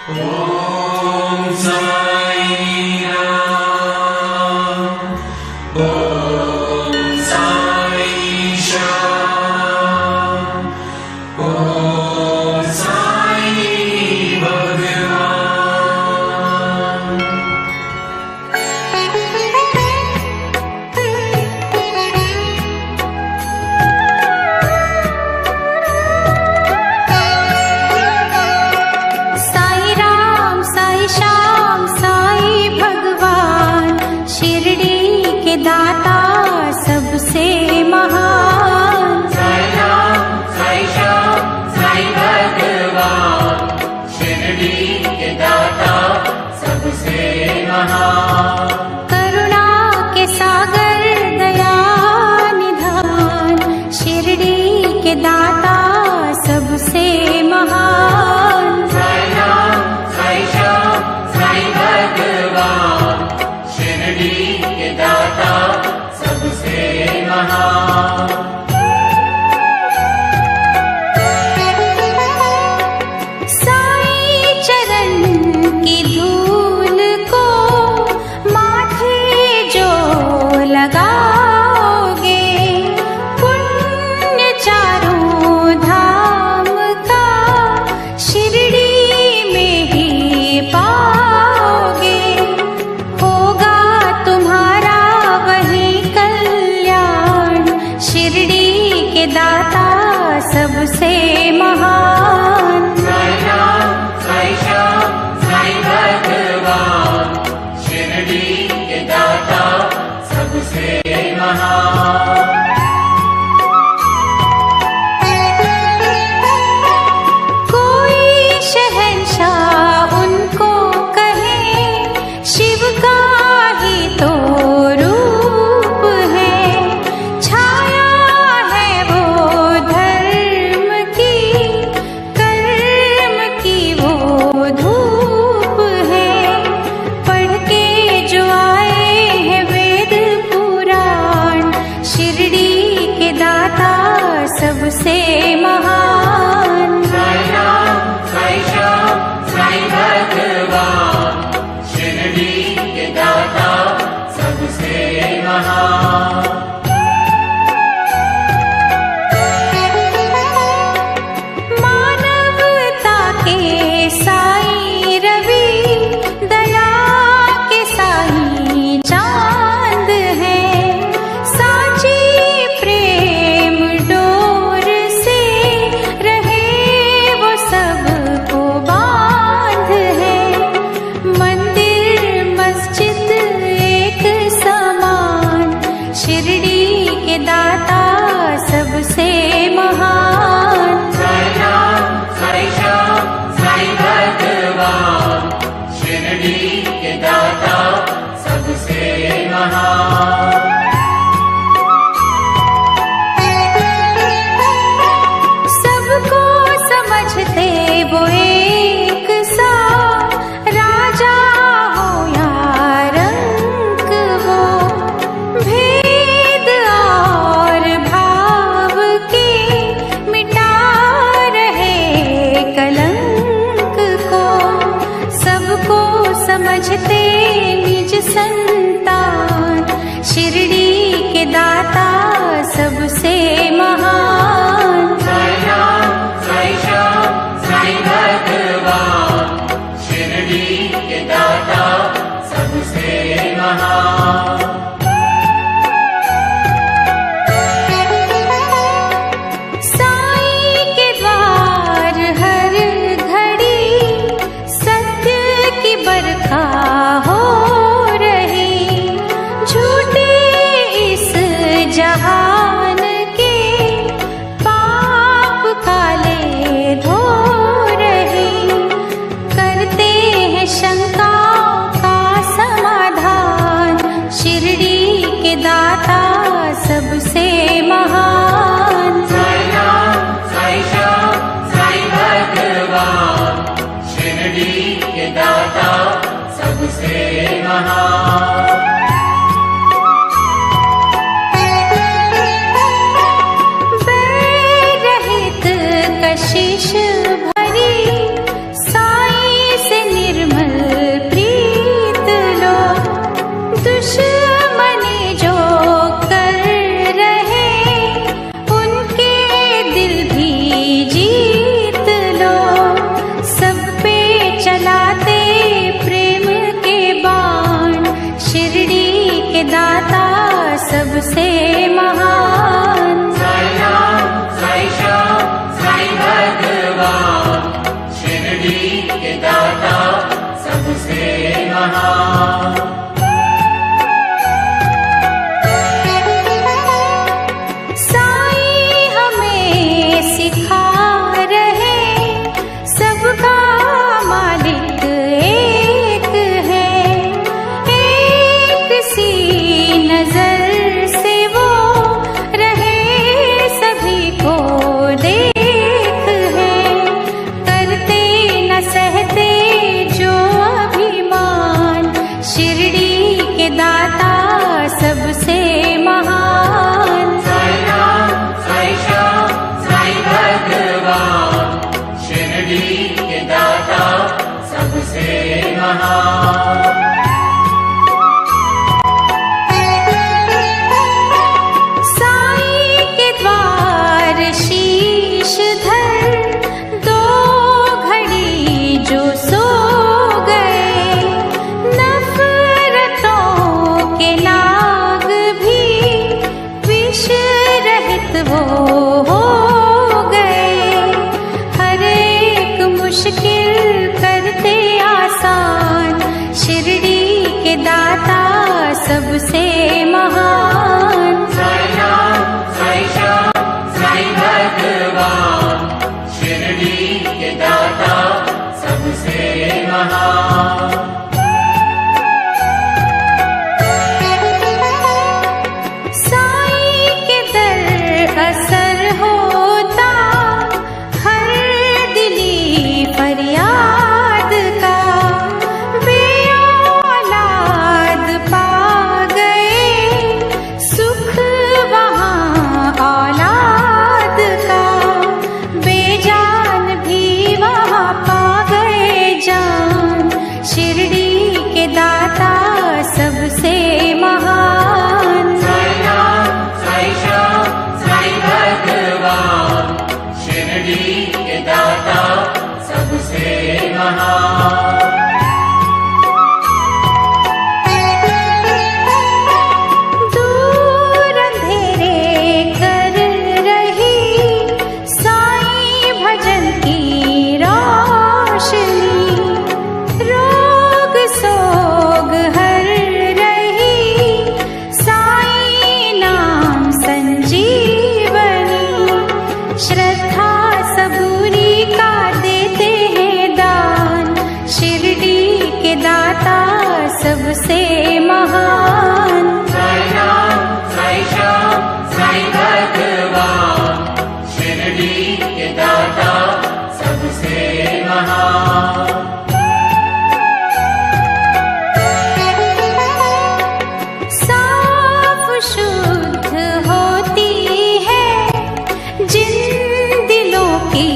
ओम साई राम, ओम साई श्याम, ओम साई भगवान। साई राम साई श्याम साई भगवान, शिरडी के दाता सबसे महान। साई राम साई श्याम साई भगवान, शिरडी के दाता सबसे महान। करुणा के सागर दया निधान, शिरडी के दाता सबसे महान। साई राम साई श्याम साई भगवान, शिरडी के दाता सबसे महान। साई चरण की धूल को माथे जो लगाओगे, पुण्य चारों धाम का शिरडी में ही पाओगे। होगा तुम्हारा वही कल्याण, शिरडी के दाता सबसे महान। साई राम साई श्याम साई भगवान, शिरडी के दाता सबसे महान। कोई शहंशाह उनको कहे, शिव का ही तो रूप है। छाया है वो धर्म की, कर्म की वो धूप है। पढ़ के जो आए हैं वेद पुराण, शिरडी के दाता सबसे महान। साई राम साई श्याम साई भगवान, शिरडी के दाता सबसे महान। मानवता के साई रवि, दया के साई चांद है। साची प्रेम डोर से सबसे महान। साई राम साई श्याम साई भगवान, शिरडी के दाता सबसे महान। साई हमें सिखा रहे सबका मालिक एक है, एक सी नजर से वो रहे सभी को देख है, करते न सहते जो अभिमान, शिरडी के दाता सबसे महान। साई राम साई श्याम साई भगवान, शिरडी के दाता सबसे महान। साई के द्वार शीश धर दो घड़ी जो सो गए, नफरतों के नाग भी विष रहित वो हो गए, हर एक मुश्किल करते आसान, शिरडी के दाता सबसे महान। साई राम साई श्याम साई भगवान, शिरडी के दाता सबसे महान। साई के दर असर होता हर दिली फरियाद का, बेऔलाद पा गए सुख वहाँ औलाद का, बेजान भी वहाँ पा गए जान, शिरडी के दाता सबसे महान। साई राम साई श्याम साई भगवान, शिरडी के दाता सबसे महान। दूर अंधेरे कर रही साई भजन की रोशनी, रोग सोग हर रही साई नाम संजीवनी, श्रद्धा सबूरी का देते हैं दान, शिरडी के दाता सबसे महान। साई राम साई श्याम साई भगवान, शिरडी के दाता सबसे महान। साफ शुद्ध होती है जिन दिलों की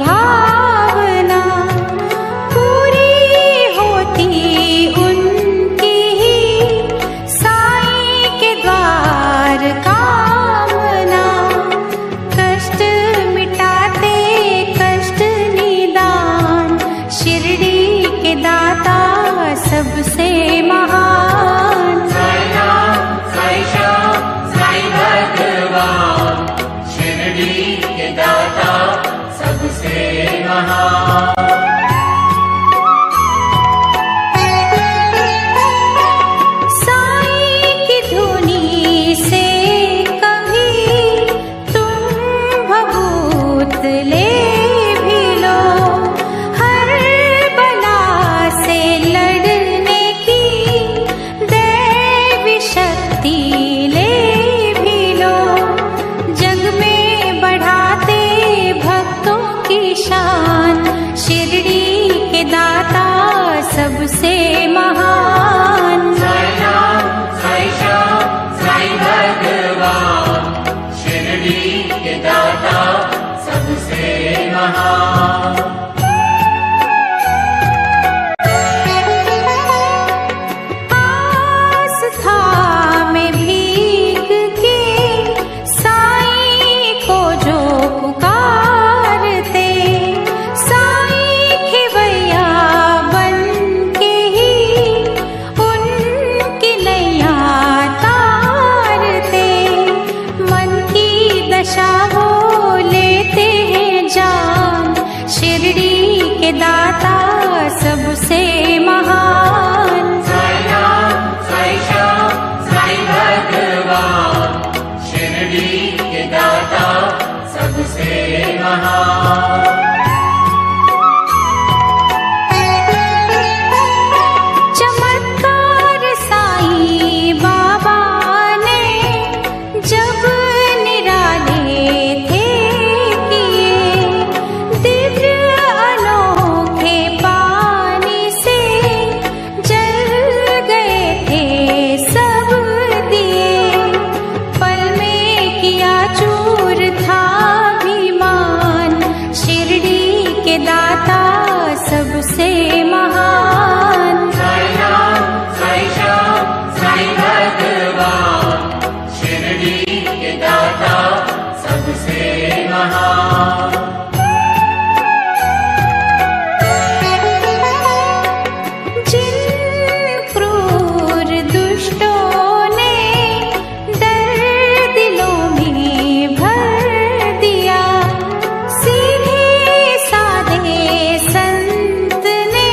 भावना, पूरी होती उनकी ही साई के द्वार कामना, कष्ट मिटाते कष्ट निदान, शिरडी के दाता सबसे महान। साई राम साई श्याम साई भगवान, शिरडी के दाता सबसे महान। साई की धुनी से कभी तुम भभूत ले भी लो, हर बला से लड़ने की दैवी शक्ति ले भी लो, जग में बढ़ाते भक्तों की शान, शिरडी के दाता सबसे महान। साई राम साई श्याम साई भगवान, शिरडी के दाता सबसे महान। आस्था में भीग के साई को जो पुकारते, साई खिवैया बन के ही उनकी नैया तारते, के दाता सबसे महान। साई राम साई श्याम साई भगवान, शिरडी के दाता सबसे महान। चमत्कार साईं बाबा ने जब निराले थे किए, दिव्य अनोखे पानी से जल गए थे सब दिए। पल में किया चूर था अभिमान, शिरडी के दाता सबसे महान। साई राम साई श्याम साई भगवान, शिरडी के दाता सबसे महान। जिन क्रूर दुष्टों ने डर दिलों में भर दिया, सीधे साधे संत ने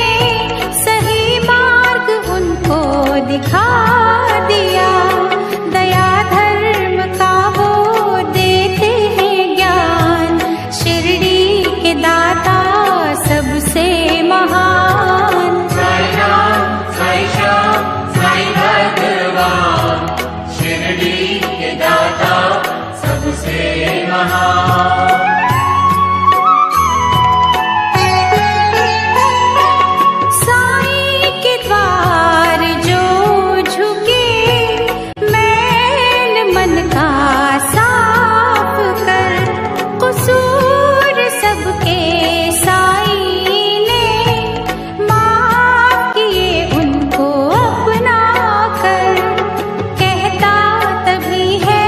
सही मार्ग उनको दिखा दिया। दया धर्म का वो देते हैं ज्ञान, शिरडी के दाता सबसे महान। साई राम साई श्याम साई भगवान, शिरडी के दाता सबसे महान। साईं के द्वार जो झुके, मैल मन का साफ कर, कसूर सबके साईं ने माफ किए उनको अपना कर। कहता तभी है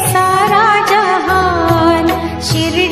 सारा जहान, शिरडी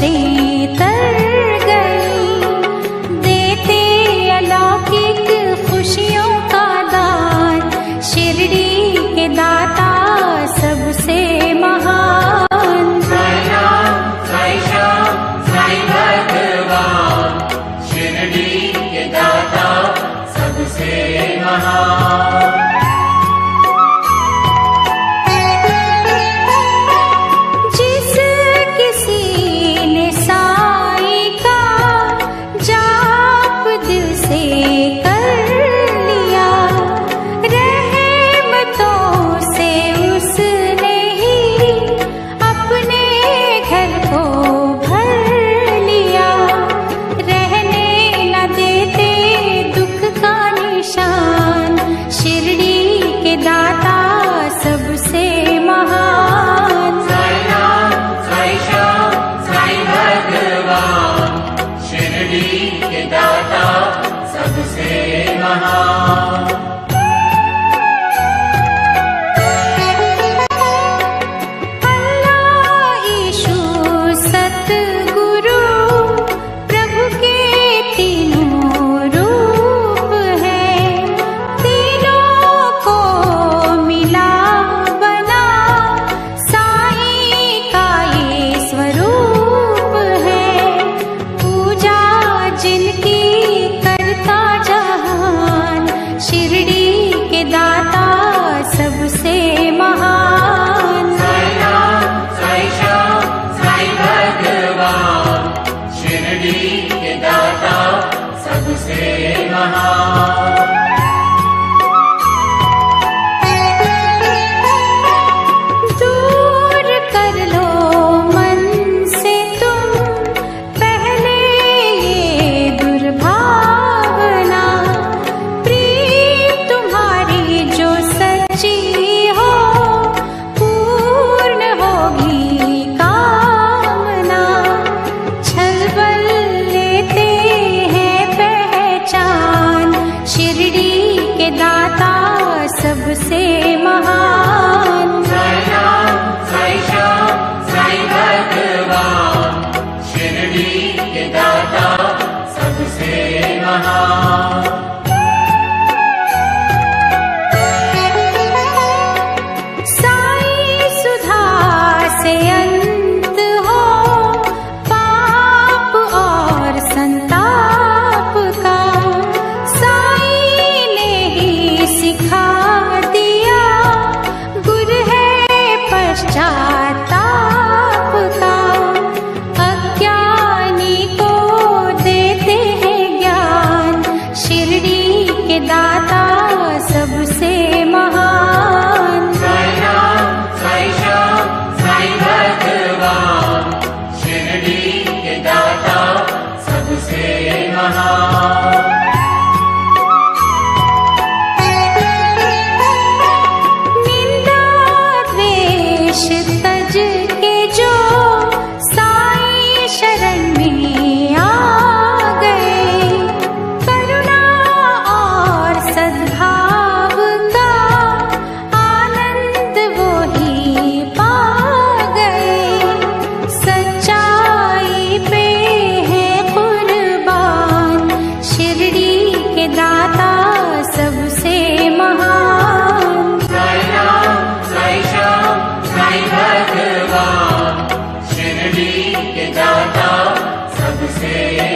किश्तें तर गई, देते अलौकिक खुशियों का दान, शिरडी के दाता सबसे महान। साईं राम, साईं श्याम, साईं भगवान, शिरडी के दाता सबसे महान। जिस किसी ने साईं का जाप दिल से कर लिया, रहमतों से उसने ही अपने घर को भर लिया। रहने न देते दुख का निशान, शिरडी के दाता सबसे महान। साईं राम, साईं श्याम, साईं भगवान, शिरडी के दाता सबसे महान। अल्लाह ईशु सतगुरु प्रभु के तीनों रूप हैं, तीनों को मिला बना साईं का ये स्वरूप है। पूजा जिनकी करता जहान, शिरडी के दाता सबसे महान। साईं राम, साईं श्याम, साईं भगवान, शिरडी के दाता सबसे महान। दूर कर लो मन से तुम पहले ये दुर्भावना, प्रीत तुम्हारी जो सच्ची हो पूर्ण होगी कामना। छलबल लेते हैं पहचान, शिरडी के दाता सबसे महान। साईं राम, साईं श्याम, साईं भगवान, शिरडी के दाता सबसे महान। साईं सुधा से अंत हो पाप और संताप का, साईं ने ही सिखा दिया, गुर है पश्चाताप का। अज्ञानी को देते हैं ज्ञान, शिरडी के दाता सबसे महान। साईं राम, साईं श्याम, साईं भगवान, शिरडी के दाता सबसे महान। निंदा द्वेष तज के जो साईं शरण में आ गए, करुणा और सद्भाव का आनंद वो ही पा गए। सच्चाई पे है कुर्बान, शिरडी के दाता सबसे महान। साईं राम, साईं श्याम, साईं भगवान, शिरडी के दाता सबसे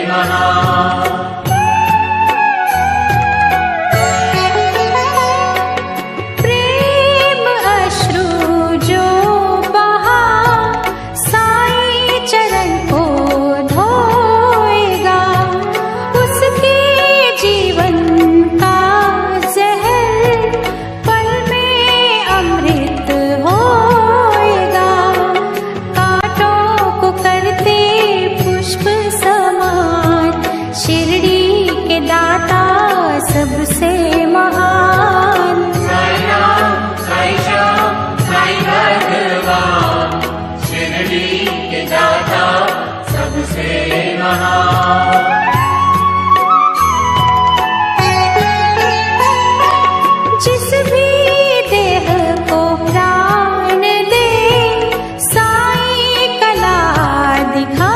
महान। प्रेम अश्रु जो बहा साईं चरण को धोएगा, उसके जीवन का जहर पल में अमृत होएगा। कांटों को करते पुष्प समान, शिरडी के दाता सबसे महान। साईं राम, साईं श्याम, साईं भगवान, शिरडी के दाता सबसे महान। जिस भी देह को प्राण दे, साईं कला दिखा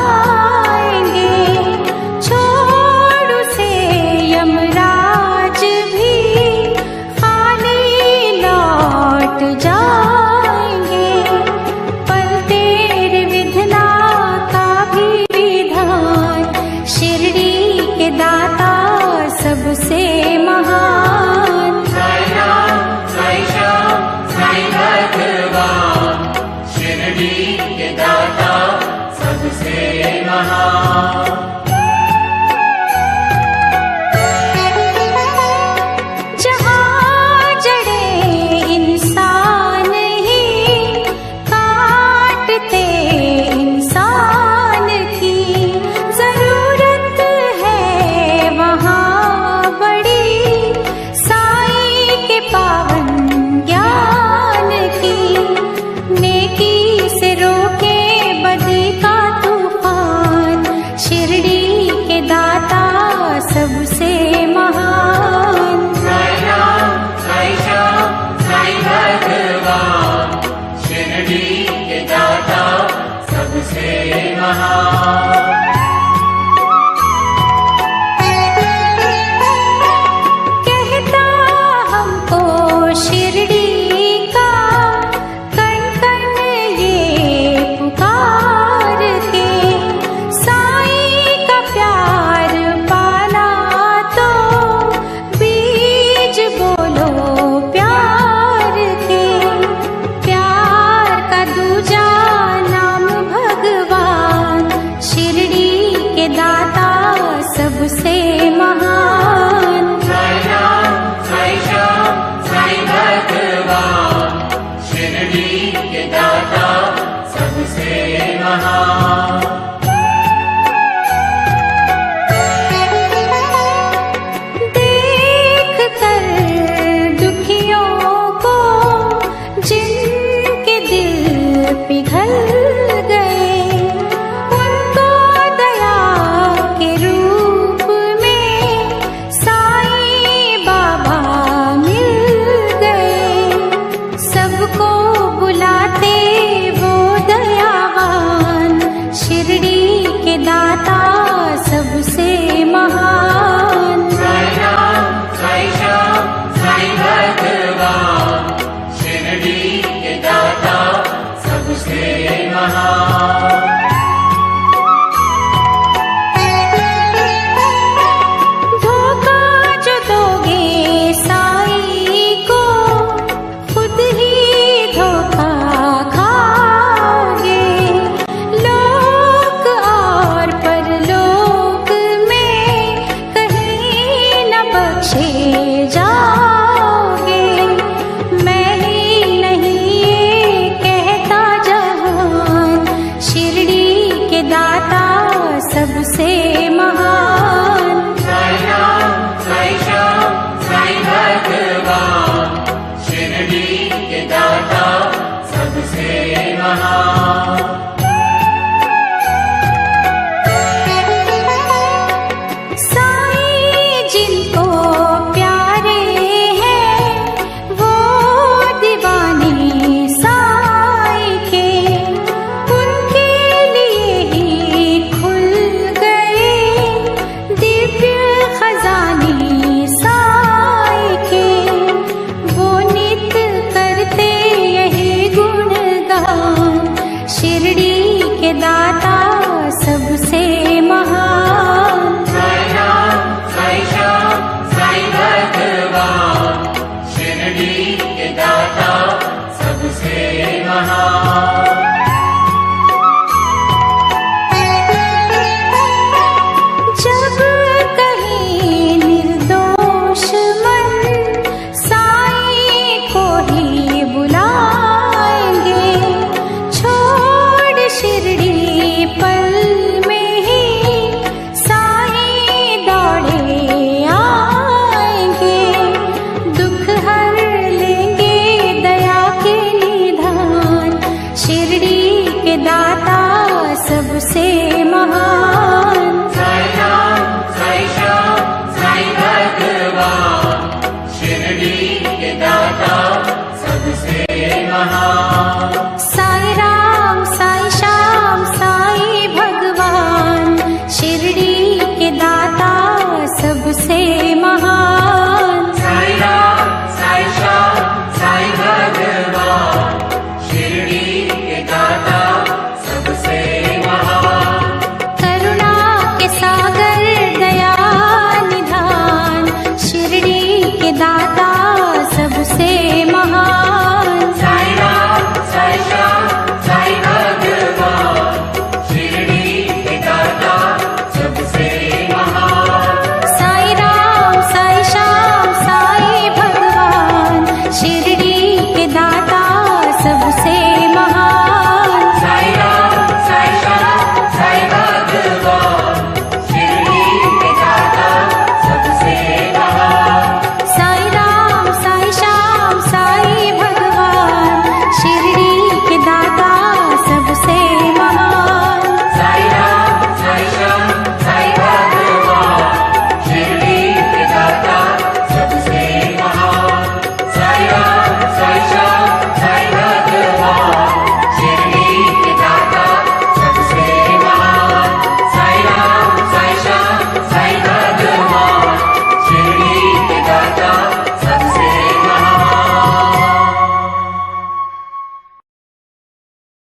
महान। जहाँ जड़े इंसान ही काटते इंसान की जरूरत है वहाँ बड़ी साईं के पावन ज्ञान की। नेकी से रोके बदी का तूफान, शिरडी के दाता सबसे महान। साई राम, साई श्याम, साई भगवान, शिरडी के दाता सबसे महान। कहता हमको शिरडी का कण कण ये पुकार के, साईं का प्यार पाना तो बीज बोलो प्यार के। प्यार का दूजा नाम भगवान, शिरडी के दाता सबसे महान। साई राम, साई श्याम, साई भगवान, शिरडी के दाता सबसे महान। देख कर दुखियों को जिनके दिल पिघल गए, उनको दया के रूप में साईं बाबा मिल गए। सबको बुलाते वो दयावान, शिरडी के दाता सबसे महान। साई राम, साई श्याम, साई भगवान, शिरडी के दाता सबसे महान। धोखा जो दोगे साईं को, खुद ही धोखा खाओगे। लोक और परलोक में कहीं न बख्शे जाओगे। मैं ही नहीं ये कहता जहान, शिरडी के दाता सबसे महान। साई राम, साई श्याम, साई भगवान, शिरडी के दाता सबसे महान। साईं जिनको प्यारे हैं वो दीवाने साईं के, उनके लिए ही खुल गए दिव्य खजाने साईं के। वो नित करते यही गुणगान, शिरडी के दाता सबसे महान।